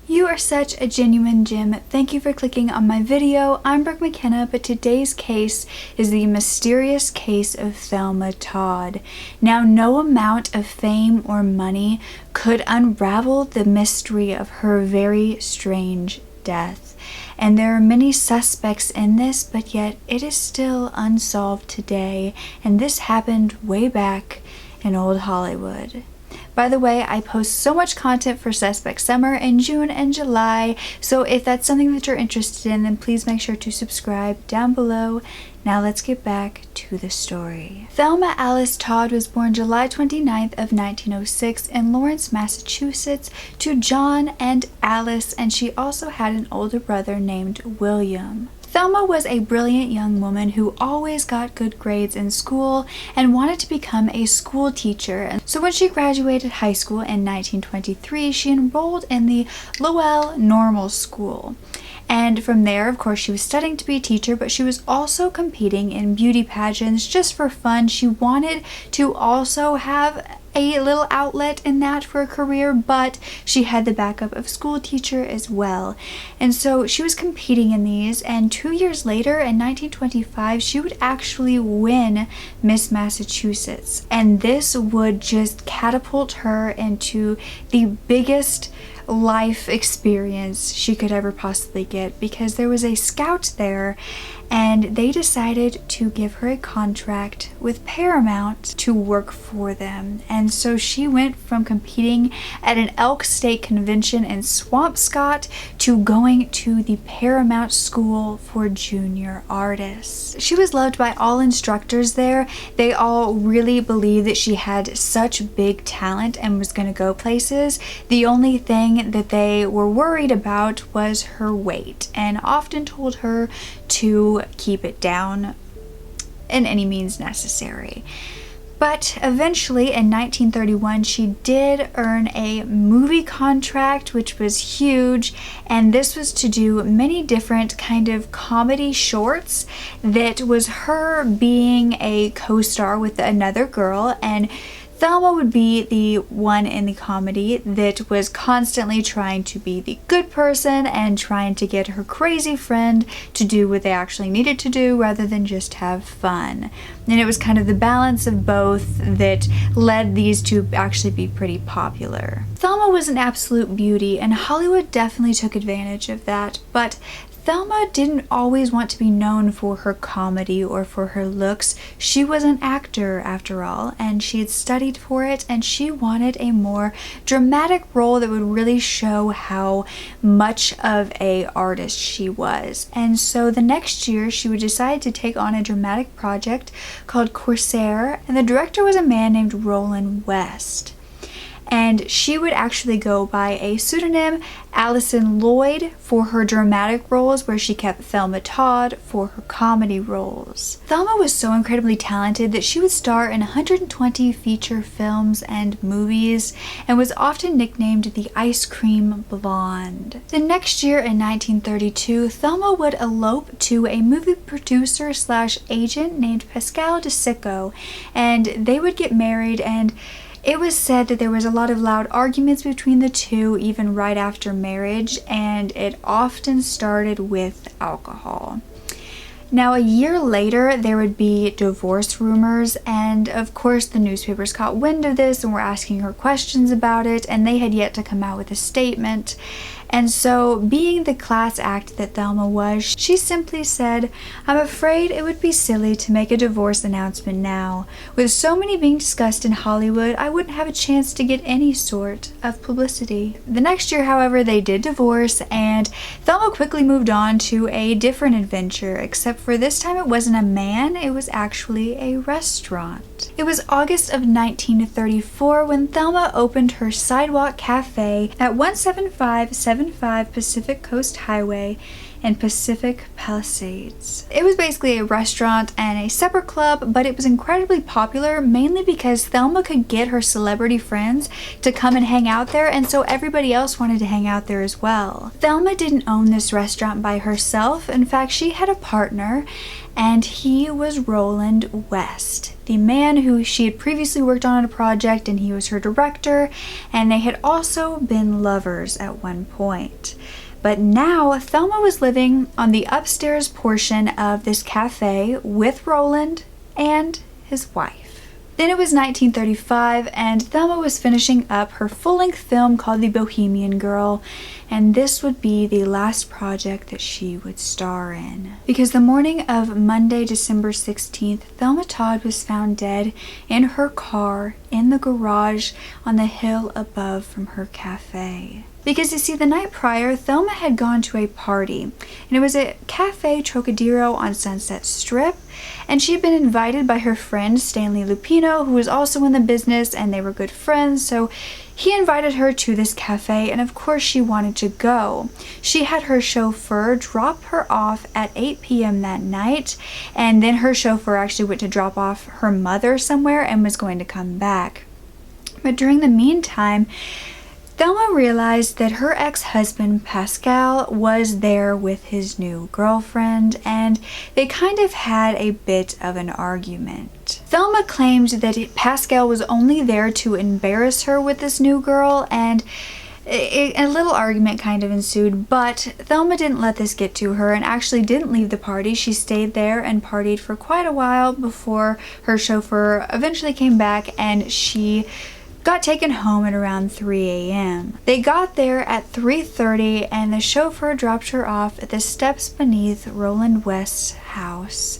You are such a genuine gem. Thank you for clicking on my video. I'm Brooke Makenna, but today's case is the mysterious case of Thelma Todd. Now, no amount of fame or money could unravel the mystery of her very strange death. And there are many suspects in this, but yet it is still unsolved today. And this happened way back in old Hollywood. By the way, I post so much content for Suspect Summer in June and July, so if that's something that you're interested in, then please make sure to subscribe down below. Now let's get back to the story. Thelma Alice Todd was born July 29th of 1906 in Lawrence, Massachusetts to John and Alice, and she also had an older brother named William. Thelma was a brilliant young woman who always got good grades in school and wanted to become a school teacher. So when she graduated high school in 1923, she enrolled in the Lowell Normal School. And from there, of course, she was studying to be a teacher, but she was also competing in beauty pageants just for fun. She wanted to also have a little outlet in that for a career, but she had the backup of school teacher as well. And so she was competing in these, and 2 years later in 1925 she would actually win Miss Massachusetts, and this would just catapult her into the biggest life experience she could ever possibly get, because there was a scout there and they decided to give her a contract with Paramount to work for them. And so she went from competing at an Elk State convention in Swampscott to going to the Paramount School for Junior Artists. She was loved by all instructors there. They all really believed that she had such big talent and was going to go places. The only thing that they were worried about was her weight, and often told her to keep it down in any means necessary. But eventually in 1931 she did earn a movie contract, which was huge, and this was to do many different kind of comedy shorts that was her being a co-star with another girl, and Thelma would be the one in the comedy that was constantly trying to be the good person and trying to get her crazy friend to do what they actually needed to do rather than just have fun. And it was kind of the balance of both that led these to actually be pretty popular. Thelma was an absolute beauty, and Hollywood definitely took advantage of that, but Thelma didn't always want to be known for her comedy or for her looks. She was an actor after all, and she had studied for it, and she wanted a more dramatic role that would really show how much of an artist she was. And so the next year she would decide to take on a dramatic project called Corsair, and the director was a man named Roland West. And she would actually go by a pseudonym, Allison Lloyd, for her dramatic roles, where she kept Thelma Todd for her comedy roles. Thelma was so incredibly talented that she would star in 120 feature films and movies, and was often nicknamed the Ice Cream Blonde. The next year in 1932, Thelma would elope to a movie producer slash agent named Pascal DeSicco, and they would get married, and it was said that there was a lot of loud arguments between the two even right after marriage, and it often started with alcohol. Now, a year later, there would be divorce rumors, and of course the newspapers caught wind of this and were asking her questions about it, and they had yet to come out with a statement. And so, being the class act that Thelma was, she simply said, "I'm afraid it would be silly to make a divorce announcement now. With so many being discussed in Hollywood, I wouldn't have a chance to get any sort of publicity." The next year, however, they did divorce, and Thelma quickly moved on to a different adventure, except for this time it wasn't a man, it was actually a restaurant. It was August of 1934 when Thelma opened her Sidewalk Cafe at 17575 Pacific Coast Highway in Pacific Palisades. It was basically a restaurant and a supper club, but it was incredibly popular mainly because Thelma could get her celebrity friends to come and hang out there, and so everybody else wanted to hang out there as well. Thelma didn't own this restaurant by herself. In fact, she had a partner, and he was Roland West. the man who she had previously worked on a project, and he was her director, and they had also been lovers at one point. But now Thelma was living on the upstairs portion of this cafe with Roland and his wife. Then it was 1935, and Thelma was finishing up her full-length film called The Bohemian Girl, and this would be the last project that she would star in. Because the morning of Monday, December 16th, Thelma Todd was found dead in her car in the garage on the hill above from her cafe. Because you see, the night prior, Thelma had gone to a party, and it was at Cafe Trocadero on Sunset Strip, and she had been invited by her friend Stanley Lupino, who was also in the business, and they were good friends, so he invited her to this cafe, and of course she wanted to go. She had her chauffeur drop her off at 8 p.m. that night, and then her chauffeur actually went to drop off her mother somewhere and was going to come back. But during the meantime, Thelma realized that her ex-husband Pascal was there with his new girlfriend, and they kind of had a bit of an argument. Thelma claimed that Pascal was only there to embarrass her with this new girl, and a little argument kind of ensued, but Thelma didn't let this get to her and actually didn't leave the party. She stayed there and partied for quite a while before her chauffeur eventually came back, and she got taken home at around 3 a.m. They got there at 3:30, and the chauffeur dropped her off at the steps beneath Roland West's house,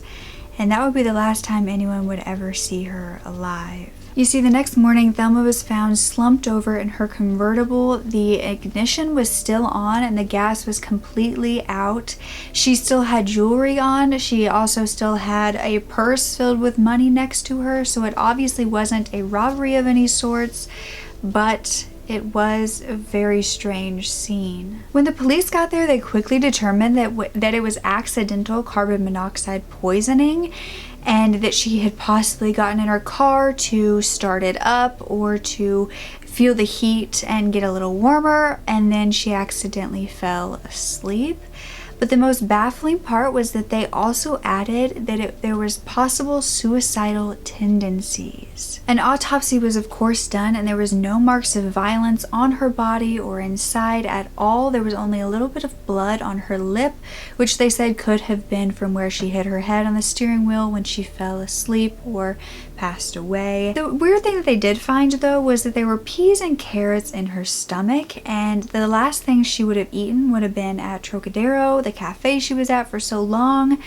and that would be the last time anyone would ever see her alive. You see, the next morning, Thelma was found slumped over in her convertible. The ignition was still on and the gas was completely out. She still had jewelry on. She also still had a purse filled with money next to her, so it obviously wasn't a robbery of any sorts, but it was a very strange scene. When the police got there, they quickly determined that it was accidental carbon monoxide poisoning, and that she had possibly gotten in her car to start it up or to feel the heat and get a little warmer, and then she accidentally fell asleep. But the most baffling part was that they also added that there was possible suicidal tendencies. An autopsy was of course done, and there was no marks of violence on her body or inside at all. There was only a little bit of blood on her lip, which they said could have been from where she hit her head on the steering wheel when she fell asleep or passed away. The weird thing that they did find, though, was that there were peas and carrots in her stomach, and the last thing she would have eaten would have been at Trocadero, the cafe she was at for so long,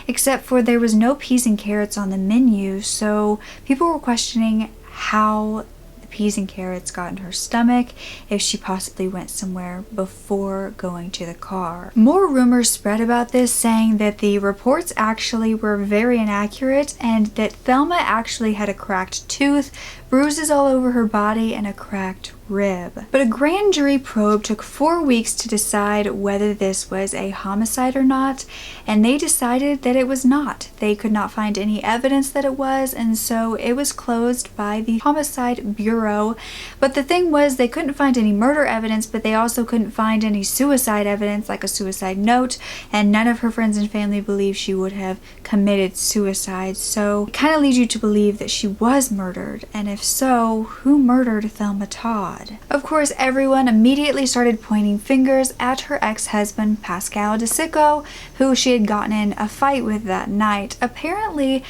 except for there was no peas and carrots on the menu, so people were questioning how the peas and carrots got in her stomach, if she possibly went somewhere before going to the car. More rumors spread about this, saying that the reports actually were very inaccurate and that Thelma actually had a cracked tooth, bruises all over her body, and a cracked rib. But a grand jury probe took 4 weeks to decide whether this was a homicide or not, and they decided that it was not. They could not find any evidence that it was, and so it was closed by the Homicide Bureau. But the thing was, they couldn't find any murder evidence, but they also couldn't find any suicide evidence, like a suicide note, and none of her friends and family believed she would have committed suicide. So it kind of leads you to believe that she was murdered, and if so, who murdered Thelma Todd? Of course, everyone immediately started pointing fingers at her ex-husband Pascal DeSicco, who she had gotten in a fight with that night. Apparently,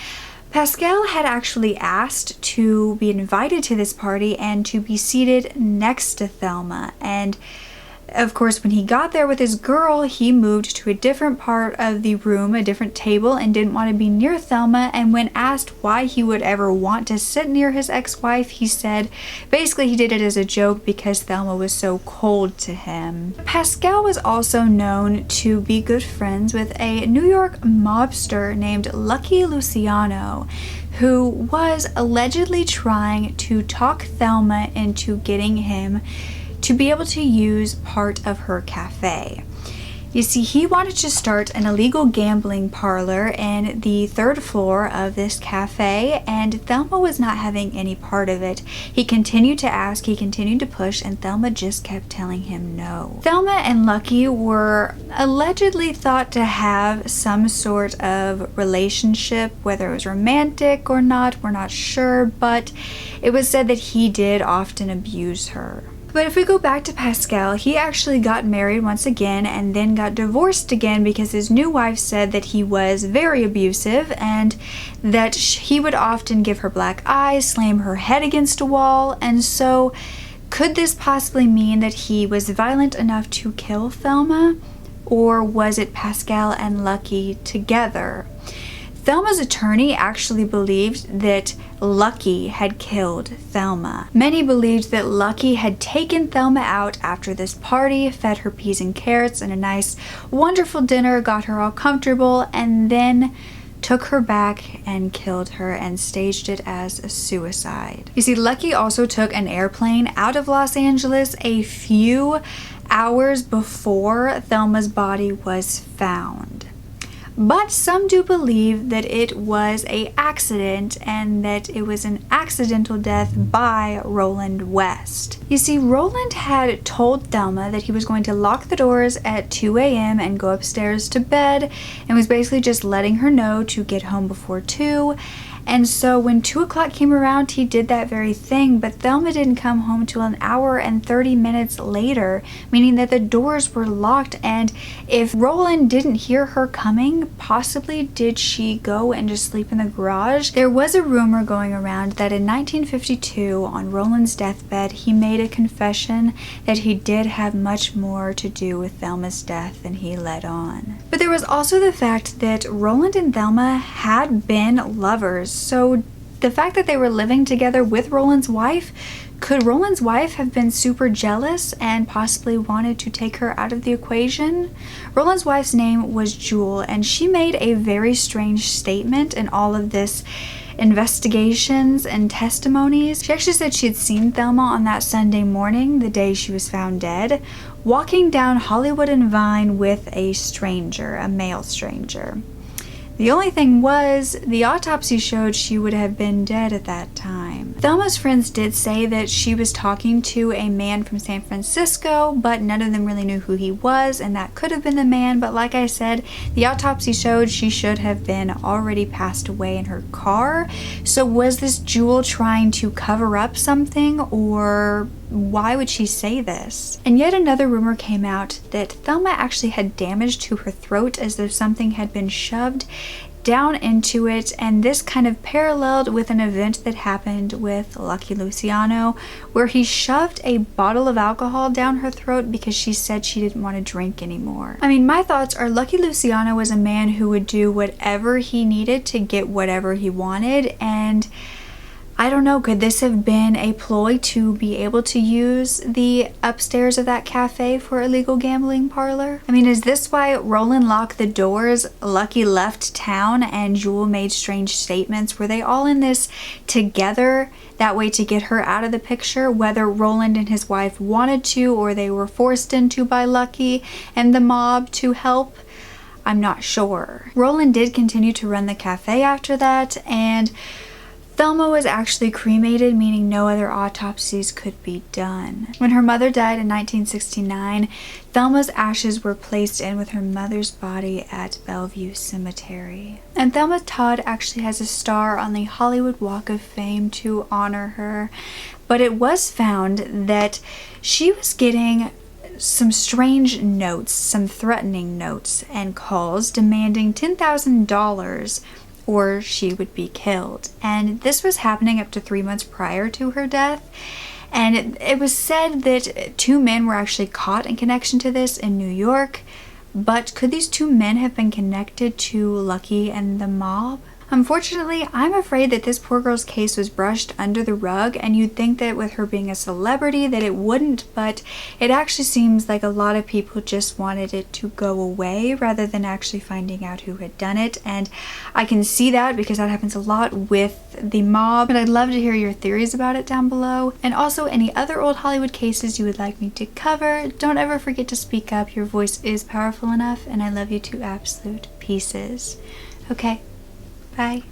Pascal had actually asked to be invited to this party and to be seated next to Thelma, and of course, when he got there with his girl, he moved to a different part of the room, a different table, and didn't want to be near Thelma. And when asked why he would ever want to sit near his ex-wife, he said basically he did it as a joke because Thelma was so cold to him. Pascal was also known to be good friends with a New York mobster named Lucky Luciano, who was allegedly trying to talk Thelma into getting him to be able to use part of her cafe. You see, he wanted to start an illegal gambling parlor in the 3rd floor of this cafe, and Thelma was not having any part of it. He continued to ask, he continued to push, and Thelma just kept telling him no. Thelma and Lucky were allegedly thought to have some sort of relationship, whether it was romantic or not, we're not sure, but it was said that he did often abuse her. But if we go back to Pascal, he actually got married once again and then got divorced again because his new wife said that he was very abusive and that he would often give her black eyes, slam her head against a wall, and so could this possibly mean that he was violent enough to kill Thelma? Or was it Pascal and Lucky together? Thelma's attorney actually believed that Lucky had killed Thelma. Many believed that Lucky had taken Thelma out after this party, fed her peas and carrots and a nice, wonderful dinner, got her all comfortable, and then took her back and killed her and staged it as a suicide. You see, Lucky also took an airplane out of Los Angeles a few hours before Thelma's body was found. But some do believe that it was an accident and that it was an accidental death by Roland West. You see, Roland had told Thelma that he was going to lock the doors at 2 a.m. and go upstairs to bed, and was basically just letting her know to get home before 2. And so when 2 o'clock came around, he did that very thing, but Thelma didn't come home till an hour and 30 minutes later, meaning that the doors were locked. And if Roland didn't hear her coming, possibly did she go and just sleep in the garage? There was a rumor going around that in 1952, on Roland's deathbed, he made a confession that he did have much more to do with Thelma's death than he let on. But there was also the fact that Roland and Thelma had been lovers. So the fact that they were living together with Roland's wife, could Roland's wife have been super jealous and possibly wanted to take her out of the equation? Roland's wife's name was Jewel, and she made a very strange statement in all of this investigations and testimonies. She actually said she had seen Thelma on that Sunday morning, the day she was found dead, walking down Hollywood and Vine with a stranger, a male stranger. The only thing was, the autopsy showed she would have been dead at that time. Thelma's friends did say that she was talking to a man from San Francisco, but none of them really knew who he was, and that could have been the man. But like I said, the autopsy showed she should have been already passed away in her car. So was this Jewel trying to cover up something, or why would she say this? And yet another rumor came out that Thelma actually had damage to her throat, as though something had been shoved down into it, and this kind of paralleled with an event that happened with Lucky Luciano, where he shoved a bottle of alcohol down her throat because she said she didn't want to drink anymore. I mean, my thoughts are Lucky Luciano was a man who would do whatever he needed to get whatever he wanted, and I don't know, could this have been a ploy to be able to use the upstairs of that cafe for a illegal gambling parlor? I mean, is this why Roland locked the doors, Lucky left town, and Jewel made strange statements? Were they all in this together, that way to get her out of the picture, whether Roland and his wife wanted to or they were forced into by Lucky and the mob to help? I'm not sure. Roland did continue to run the cafe after that, and Thelma was actually cremated, meaning no other autopsies could be done. When her mother died in 1969, Thelma's ashes were placed in with her mother's body at Bellevue Cemetery. And Thelma Todd actually has a star on the Hollywood Walk of Fame to honor her, but it was found that she was getting some strange notes, some threatening notes and calls demanding $10,000 or she would be killed. And this was happening up to 3 months prior to her death. And it was said that 2 men were actually caught in connection to this in New York. But could these 2 men have been connected to Lucky and the mob? Unfortunately, I'm afraid that this poor girl's case was brushed under the rug, and you'd think that with her being a celebrity that it wouldn't, but it actually seems like a lot of people just wanted it to go away rather than actually finding out who had done it. And I can see that because that happens a lot with the mob, but I'd love to hear your theories about it down below. And also any other old Hollywood cases you would like me to cover. Don't ever forget to speak up. Your voice is powerful enough, and I love you to absolute pieces. Okay. Bye.